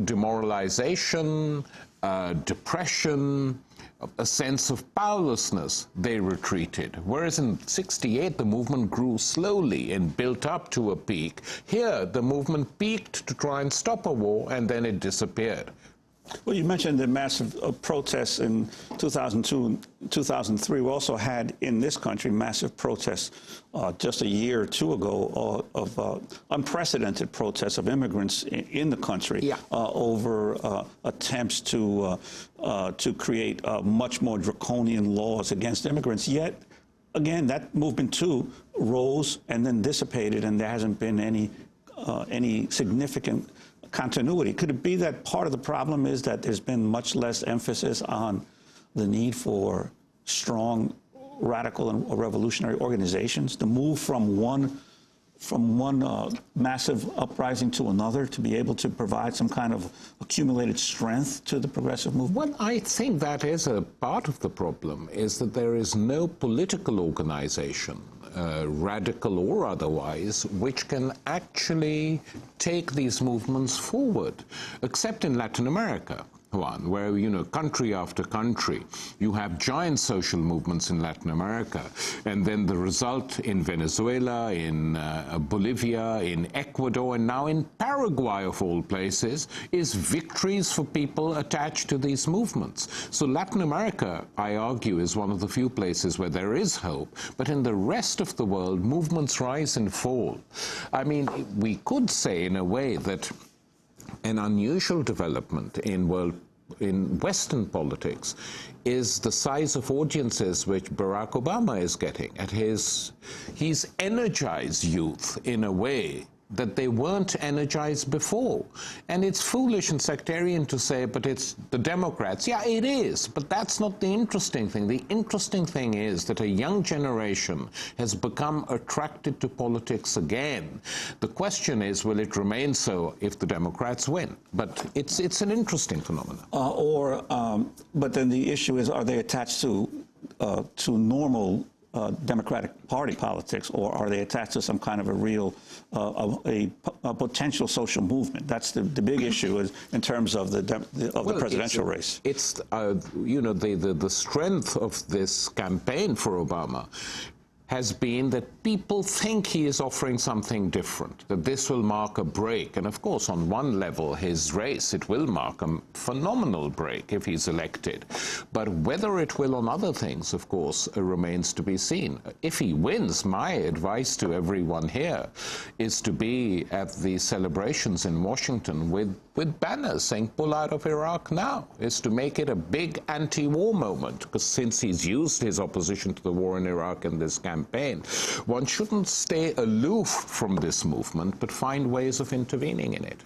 demoralization, depression, a sense of powerlessness, they retreated. Whereas in '68, the movement grew slowly and built up to a peak. Here, the movement peaked to try and stop a war, and then it disappeared. Well, you mentioned the massive protests in 2002 and 2003. We also had in this country massive protests just a year or two ago of unprecedented protests of immigrants in the country over attempts to create much more draconian laws against immigrants. Yet, again, that movement too rose and then dissipated, and there hasn't been any significant continuity. Could it be that part of the problem is that there's been much less emphasis on the need for strong, radical, and revolutionary organizations to move from one massive uprising to another, to be able to provide some kind of accumulated strength to the progressive movement? Well, I think that is a part of the problem, is that there is no political organization, radical or otherwise, which can actually take these movements forward, except in Latin America. Where, you know, country after country, you have giant social movements in Latin America, and then the result in Venezuela, in Bolivia, in Ecuador, and now in Paraguay, of all places, is victories for people attached to these movements. So Latin America, I argue, is one of the few places where there is hope, but in the rest of the world, movements rise and fall. I mean, we could say in a way that an unusual development in Western politics is the size of audiences which Barack Obama is getting. He's energized youth in a way that they weren't energized before. And it's foolish and sectarian to say, but it's the Democrats. Yeah, it is, but that's not the interesting thing. The interesting thing is that a young generation has become attracted to politics again. The question is, will it remain so if the Democrats win? But it's an interesting phenomenon. But then the issue is, are they attached to normal Democratic Party politics, or are they attached to some kind of a real, a potential social movement? That's the big issue is in terms of the presidential race. It's you know, the strength of this campaign for Obama has been that people think he is offering something different, that this will mark a break. And of course, on one level, his race, it will mark a phenomenal break if he's elected. But whether it will on other things, of course, remains to be seen. If he wins, my advice to everyone here is to be at the celebrations in Washington with banners saying, pull out of Iraq now, is to make it a big anti-war moment, because since he's used his opposition to the war in Iraq in this campaign, one shouldn't stay aloof from this movement, but find ways of intervening in it.